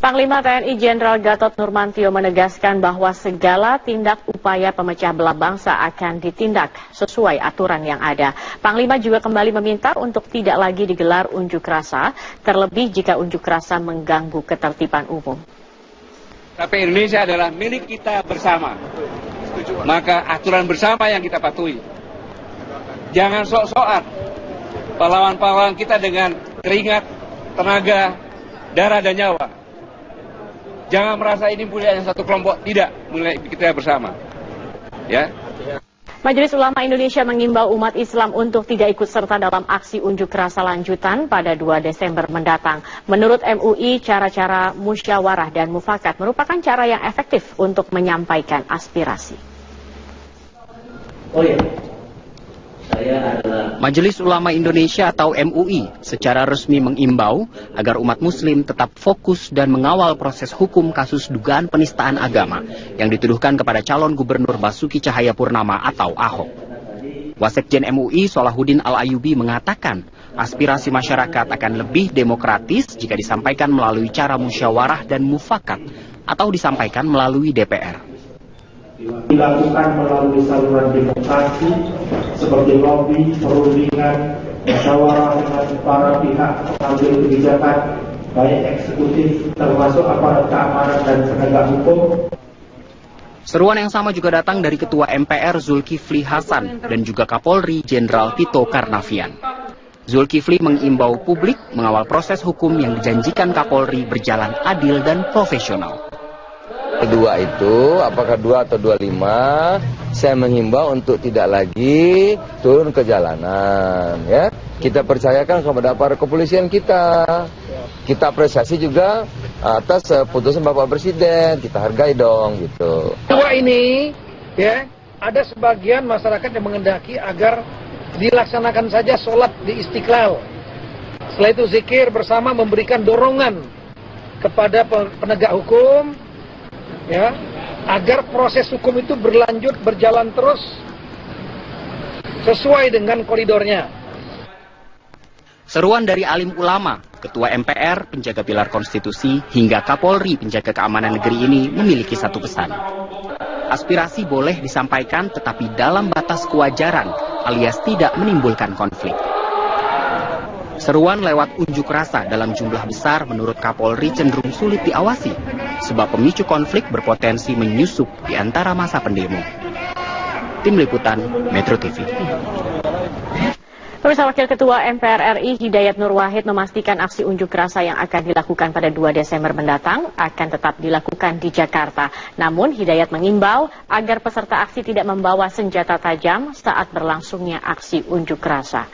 Panglima TNI Jenderal Gatot Nurmantio menegaskan bahwa segala tindak upaya pemecah belah bangsa akan ditindak sesuai aturan yang ada. Panglima juga kembali meminta untuk tidak lagi digelar unjuk rasa, terlebih jika unjuk rasa mengganggu ketertiban umum. Tapi Indonesia adalah milik kita bersama, maka aturan bersama yang kita patuhi. Jangan sok-sokan pahlawan-pahlawan kita dengan keringat, tenaga, darah dan nyawa. Jangan merasa ini mulia yang satu kelompok, tidak, mulai kita bersama. Ya. Majelis Ulama Indonesia mengimbau umat Islam untuk tidak ikut serta dalam aksi unjuk rasa lanjutan pada 2 Desember mendatang. Menurut MUI, cara-cara musyawarah dan mufakat merupakan cara yang efektif untuk menyampaikan aspirasi. Majelis Ulama Indonesia atau MUI secara resmi mengimbau agar umat muslim tetap fokus dan mengawal proses hukum kasus dugaan penistaan agama yang dituduhkan kepada calon gubernur Basuki Cahayapurnama atau Ahok. Wasekjen MUI Solahuddin Al-Ayyubi mengatakan aspirasi masyarakat akan lebih demokratis jika disampaikan melalui cara musyawarah dan mufakat atau disampaikan melalui DPR. Dilakukan melalui saluran demokrasi seperti lobby, perundingan, musyawarah dengan para pihak pengambil kebijakan, baik eksekutif termasuk aparat keamanan dan penegak hukum. Seruan yang sama juga datang dari Ketua MPR Zulkifli Hasan dan juga Kapolri Jenderal Tito Karnavian. Zulkifli mengimbau publik mengawal proses hukum yang dijanjikan Kapolri berjalan adil dan profesional. Kedua itu, apakah 2 atau 25, saya menghimbau untuk tidak lagi turun ke jalanan. Ya, kita percayakan kepada para kepolisian kita. Kita apresiasi juga atas putusan Bapak Presiden. Kita hargai dong, gitu. Kedua ini, ya, ada sebagian masyarakat yang menghendaki agar dilaksanakan saja sholat di Istiqlal. Setelah itu zikir bersama memberikan dorongan kepada penegak hukum. Ya, agar proses hukum itu berjalan terus sesuai dengan koridornya. Seruan dari alim ulama, Ketua MPR, penjaga pilar konstitusi, hingga Kapolri, penjaga keamanan negeri ini memiliki satu pesan. Aspirasi boleh disampaikan tetapi dalam batas kewajaran alias tidak menimbulkan konflik. Seruan lewat unjuk rasa dalam jumlah besar menurut Kapolri cenderung sulit diawasi, sebab pemicu konflik berpotensi menyusup di antara masa pendemo. Tim Liputan Metro TV. Pemirsa, Wakil Ketua MPR RI Hidayat Nur Wahid memastikan aksi unjuk rasa yang akan dilakukan pada 2 Desember mendatang akan tetap dilakukan di Jakarta. Namun Hidayat mengimbau agar peserta aksi tidak membawa senjata tajam saat berlangsungnya aksi unjuk rasa.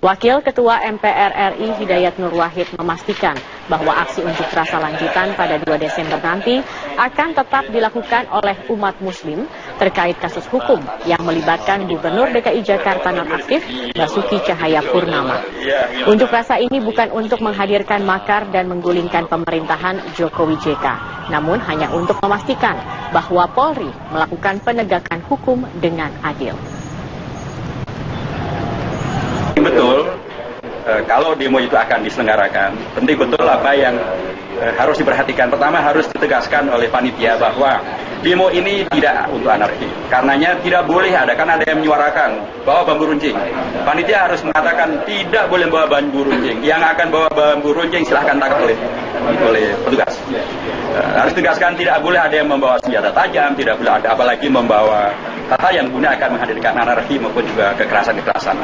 Wakil Ketua MPR RI Hidayat Nur Wahid memastikan bahwa aksi unjuk rasa lanjutan pada 2 Desember nanti akan tetap dilakukan oleh umat muslim terkait kasus hukum yang melibatkan Gubernur DKI Jakarta nonaktif Basuki Cahayapurnama. Unjuk rasa ini bukan untuk menghadirkan makar dan menggulingkan pemerintahan Jokowi JK, namun hanya untuk memastikan bahwa Polri melakukan penegakan hukum dengan adil. Betul, kalau demo itu akan diselenggarakan, penting betul apa yang harus diperhatikan. Pertama, harus ditegaskan oleh panitia bahwa demo ini tidak untuk anarki. Karenanya tidak boleh ada, kan ada yang menyuarakan bawa bambu runcing. Panitia harus mengatakan tidak boleh bawa bambu runcing. Yang akan bawa bambu runcing silahkan tangkap oleh petugas. Harus ditegaskan tidak boleh ada yang membawa senjata tajam, tidak boleh ada apalagi membawa hal yang guna akan menghadirkan anarki maupun juga kekerasan-kekerasan.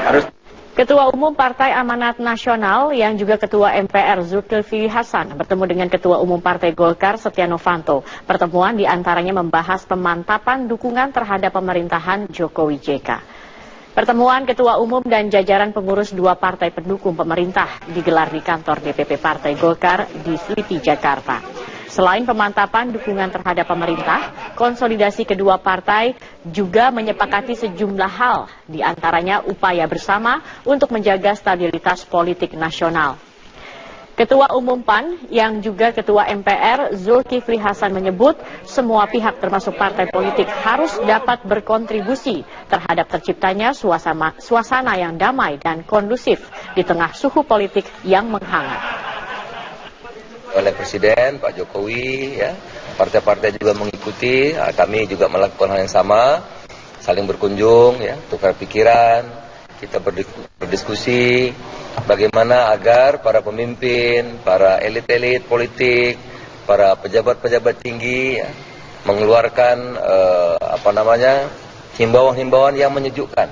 Ketua Umum Partai Amanat Nasional yang juga Ketua MPR Zulkifli Hasan bertemu dengan Ketua Umum Partai Golkar Setia Novanto. Pertemuan diantaranya membahas pemantapan dukungan terhadap pemerintahan Jokowi JK. Pertemuan Ketua Umum dan jajaran pengurus 2 partai pendukung pemerintah digelar di kantor DPP Partai Golkar di Slipi, Jakarta. Selain pemantapan dukungan terhadap pemerintah, konsolidasi kedua partai juga menyepakati sejumlah hal, diantaranya upaya bersama untuk menjaga stabilitas politik nasional. Ketua Umum PAN yang juga Ketua MPR Zulkifli Hasan menyebut semua pihak termasuk partai politik harus dapat berkontribusi terhadap terciptanya suasana yang damai. damai, dan kondusif di tengah suhu politik yang menghangat. Ketua Umum PAN yang juga Ketua MPR Zulkifli Hasan menyebut semua pihak termasuk partai politik harus dapat berkontribusi terhadap terciptanya suasana yang damai dan kondusif di tengah suhu politik yang menghangat. Ketua Umum PAN yang juga Ketua MPR Zulkifli Hasan menyebut semua pihak termasuk partai politik harus dapat berkontribusi terhadap terciptanya suasana yang damai dan kondusif di tengah suhu politik yang menghangat. oleh Presiden Pak Jokowi, ya. Partai-partai juga mengikuti, kami juga melakukan hal yang sama, saling berkunjung, ya, tukar pikiran, kita berdiskusi bagaimana agar para pemimpin, para elit-elit politik, para pejabat-pejabat tinggi, ya, mengeluarkan himbauan-himbauan yang menyejukkan,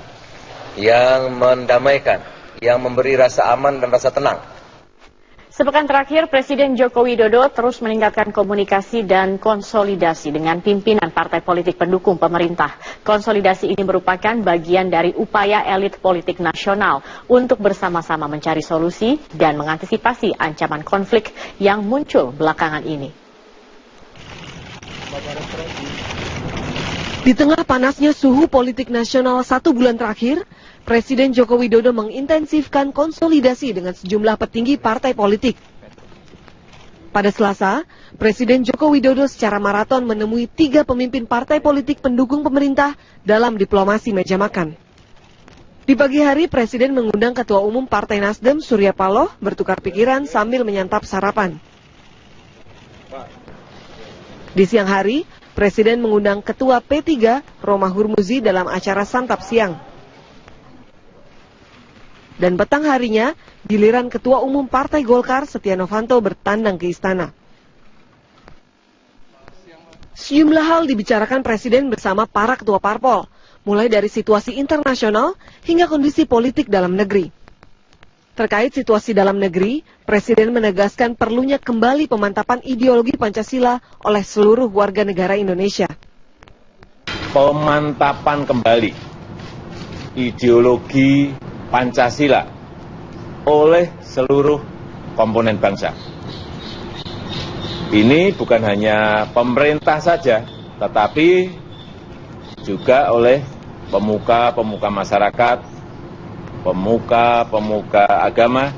yang mendamaikan, yang memberi rasa aman dan rasa tenang. Sepekan terakhir, Presiden Joko Widodo terus meningkatkan komunikasi dan konsolidasi dengan pimpinan partai politik pendukung pemerintah. Konsolidasi ini merupakan bagian dari upaya elit politik nasional untuk bersama-sama mencari solusi dan mengantisipasi ancaman konflik yang muncul belakangan ini. Di tengah panasnya suhu politik nasional 1 bulan terakhir, Presiden Joko Widodo mengintensifkan konsolidasi dengan sejumlah petinggi partai politik. Pada Selasa, Presiden Joko Widodo secara maraton menemui 3 pemimpin partai politik pendukung pemerintah dalam diplomasi meja makan. Di pagi hari, Presiden mengundang Ketua Umum Partai Nasdem Surya Paloh bertukar pikiran sambil menyantap sarapan. Di siang hari, Presiden mengundang Ketua P3 Romah Hurmuzi dalam acara santap siang. Dan petang harinya, giliran Ketua Umum Partai Golkar Setia Novanto bertandang ke istana. Sejumlah hal dibicarakan Presiden bersama para ketua parpol, mulai dari situasi internasional hingga kondisi politik dalam negeri. Terkait situasi dalam negeri, Presiden menegaskan perlunya kembali pemantapan ideologi Pancasila oleh seluruh warga negara Indonesia. Pemantapan kembali ideologi Pancasila oleh seluruh komponen bangsa. Ini bukan hanya pemerintah saja, tetapi juga oleh pemuka-pemuka masyarakat, pemuka-pemuka agama,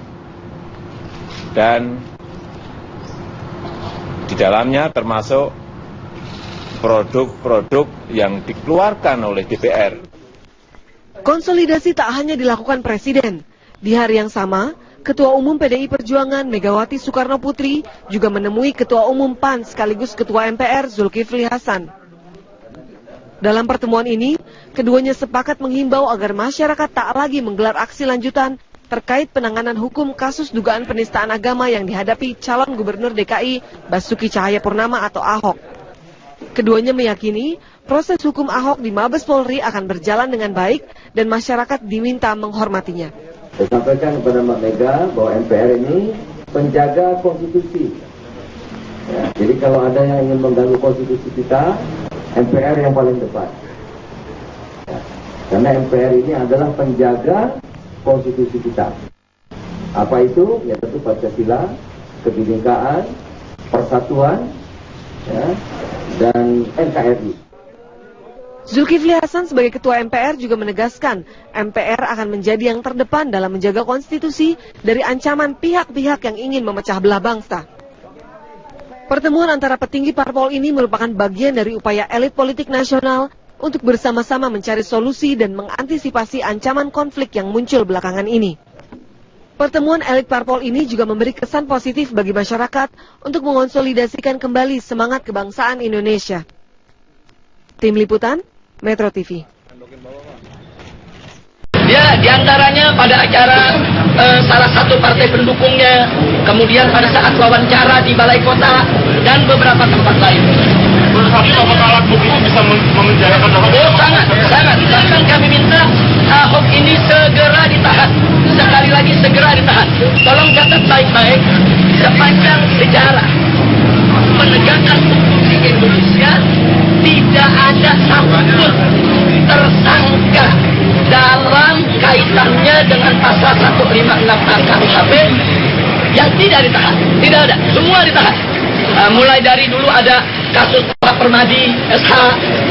dan di dalamnya termasuk produk-produk yang dikeluarkan oleh DPR. Konsolidasi tak hanya dilakukan Presiden. Di hari yang sama, Ketua Umum PDI Perjuangan Megawati Soekarno Putri juga menemui Ketua Umum PAN sekaligus Ketua MPR Zulkifli Hasan. Dalam pertemuan ini, keduanya sepakat menghimbau agar masyarakat tak lagi menggelar aksi lanjutan terkait penanganan hukum kasus dugaan penistaan agama yang dihadapi calon Gubernur DKI Basuki Cahayapurnama atau Ahok. Keduanya meyakini proses hukum Ahok di Mabes Polri akan berjalan dengan baik dan masyarakat diminta menghormatinya. Saya sampaikan kepada Mbak Mega bahwa MPR ini penjaga konstitusi. Ya, jadi kalau ada yang ingin mengganggu konstitusi kita, MPR yang paling depan. Ya, karena MPR ini adalah penjaga konstitusi kita. Apa itu? Ya tentu Pancasila, kebinekaan, persatuan, ya, dan NKRI. Zulkifli Hasan sebagai Ketua MPR juga menegaskan MPR akan menjadi yang terdepan dalam menjaga konstitusi dari ancaman pihak-pihak yang ingin memecah belah bangsa. Pertemuan antara petinggi parpol ini merupakan bagian dari upaya elit politik nasional untuk bersama-sama mencari solusi dan mengantisipasi ancaman konflik yang muncul belakangan ini. Pertemuan elit parpol ini juga memberi kesan positif bagi masyarakat untuk mengonsolidasikan kembali semangat kebangsaan Indonesia. Tim Liputan, Metro TV. Ya, diantaranya pada acara salah satu partai pendukungnya, kemudian pada saat wawancara di Balai Kota, dan beberapa tempat lain. Apakah alat bukti bisa memenjarakan Ahok? Oh, sangat. Bahkan kami minta Ahok ini segera ditahan. Sekali lagi segera ditahan. Tolong catat baik-baik, sepanjang sejarah menegakkan hukum di Indonesia, tidak ada satupun tersangka dalam kaitannya dengan pasal 156A KUHP yang tidak ditahan. Tidak ada, semua ditahan. Mulai dari dulu ada kasus Pak Permadi, SH,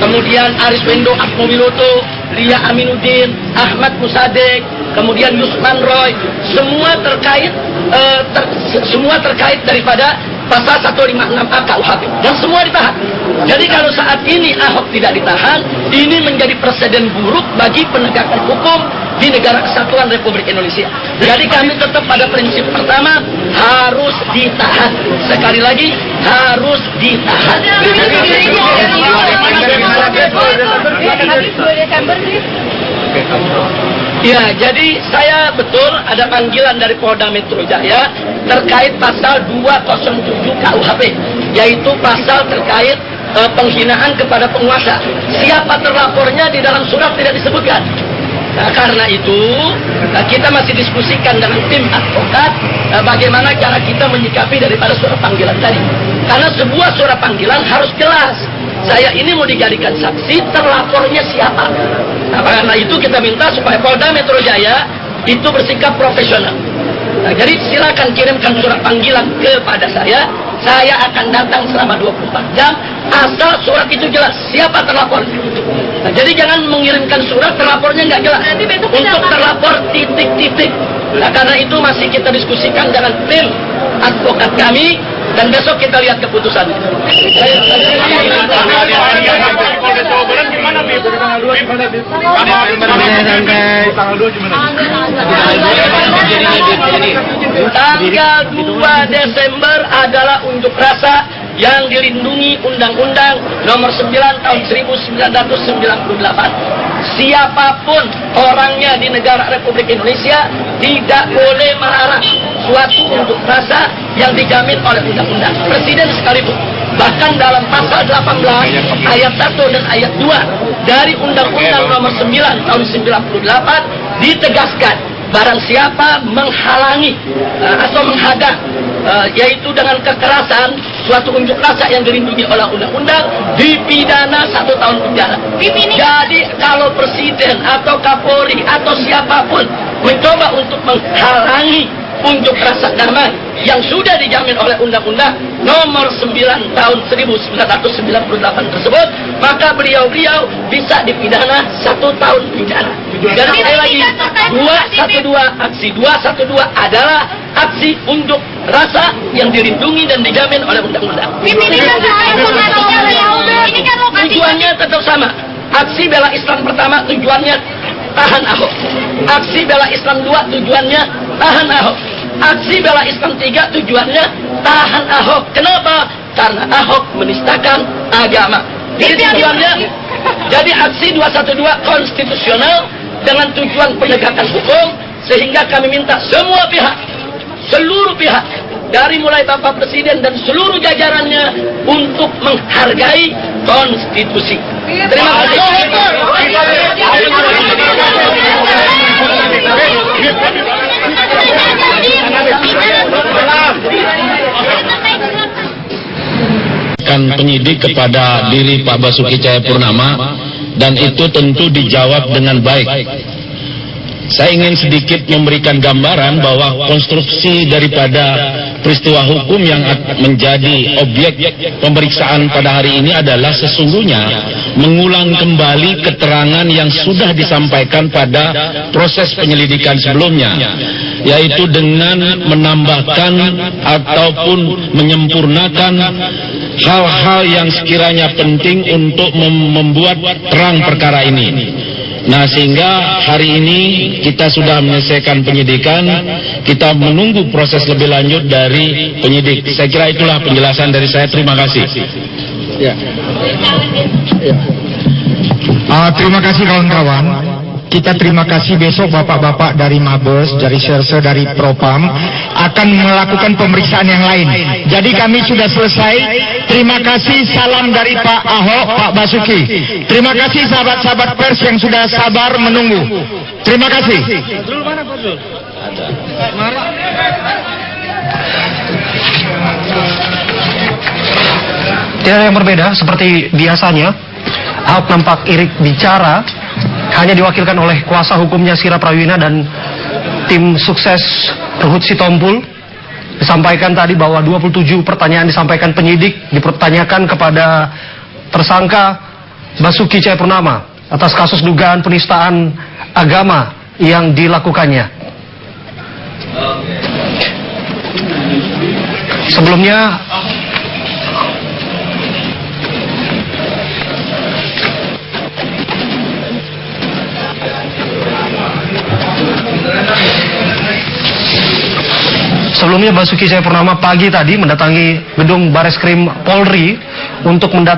kemudian Ariswendo Atmowiloto, Lia Aminuddin, Ahmad Musadek, kemudian Yusman Roy, semua terkait daripada pasal 156A KUHP, dan semua ditahan. Jadi kalau saat ini Ahok tidak ditahan, ini menjadi presiden buruk bagi penegakan hukum di negara kesatuan Republik Indonesia. Jadi kami tetap pada prinsip pertama, harus ditahan. Sekali lagi, harus ditahan. Ya, jadi saya betul ada panggilan dari Polda Metro Jaya terkait pasal 207 KUHP, yaitu pasal terkait penghinaan kepada penguasa. Siapa terlapornya di dalam surat tidak disebutkan. Nah, karena itu kita masih diskusikan dengan tim advokat bagaimana cara kita menyikapi daripada surat panggilan tadi. Karena sebuah surat panggilan harus jelas. Saya ini mau dijadikan saksi, terlapornya siapa. Nah, karena itu kita minta supaya Polda Metro Jaya itu bersikap profesional. Nah, jadi silakan kirimkan surat panggilan kepada saya akan datang selama 24 jam, asal surat itu jelas siapa terlapor. Nah, jadi jangan mengirimkan surat terlapornya nggak jelas. Untuk terlapor titik-titik. Nah, karena itu masih kita diskusikan dengan tim advokat kami, dan besok kita lihat keputusannya. Tanggal 2 Desember adalah unjuk rasa yang dilindungi Undang-Undang Nomor 9 Tahun 1998. Siapapun orangnya di negara Republik Indonesia tidak boleh melarang suatu unjuk rasa yang dijamin oleh undang-undang. Presiden sekalipun. Bahkan dalam pasal 18 ayat 1 dan ayat 2 dari Undang-Undang Nomor 9 Tahun 98 ditegaskan barang siapa menghalangi atau menghadang yaitu dengan kekerasan suatu unjuk rasa yang dilindungi oleh undang-undang dipidana 1 tahun penjara. Jadi kalau presiden atau Kapolri atau siapapun mencoba untuk menghalangi unjuk rasa damai yang sudah dijamin oleh Undang-Undang Nomor 9 Tahun 1998 tersebut, maka beliau-beliau bisa dipidana 1 tahun penjara. Dan sekali lagi, 212 aksi 212 adalah aksi unjuk rasa yang dilindungi dan dijamin oleh undang-undang. Tujuannya tetap sama. Aksi bela Islam pertama tujuannya tahan Ahok. Aksi bela Islam 2 tujuannya tahan Ahok. Aksi bela Islam 3 tujuannya tahan Ahok. Kenapa? Karena Ahok menistakan agama. Jadi tujuannya, jadi aksi 212 konstitusional dengan tujuan penegakan hukum, sehingga kami minta semua pihak, seluruh pihak, dari mulai Bapak Presiden dan seluruh jajarannya untuk menghargai konstitusi. Terima kasih. Penyidik kepada diri Pak Basuki Cahayapurnama, dan itu tentu dijawab dengan baik. Saya ingin sedikit memberikan gambaran bahwa konstruksi daripada peristiwa hukum yang menjadi objek pemeriksaan pada hari ini adalah sesungguhnya mengulang kembali keterangan yang sudah disampaikan pada proses penyelidikan sebelumnya, yaitu dengan menambahkan ataupun menyempurnakan hal-hal yang sekiranya penting untuk membuat terang perkara ini. Nah, sehingga hari ini kita sudah menyelesaikan penyidikan, kita menunggu proses lebih lanjut dari penyidik. Saya kira itulah penjelasan dari saya. Terima kasih. Ya. Terima kasih kawan-kawan. Kita terima kasih besok bapak-bapak dari Mabes, dari Serse, dari Propam akan melakukan pemeriksaan yang lain. Jadi kami sudah selesai. Terima kasih, salam dari Pak Ahok, Pak Basuki. Terima kasih sahabat-sahabat pers yang sudah sabar menunggu. Terima kasih. Tidak ada yang berbeda seperti biasanya. Ahok nampak irik bicara, hanya diwakilkan oleh kuasa hukumnya Sira Prawina dan tim sukses Ruhut Sitompul. Disampaikan tadi bahwa 27 pertanyaan disampaikan penyidik dipertanyakan kepada tersangka Basuki Cahayapurnama atas kasus dugaan penistaan agama yang dilakukannya. Sebelumnya Sebelumnya Basuki Cahayapurnama pagi tadi mendatangi gedung Bareskrim Polri untuk mendatangi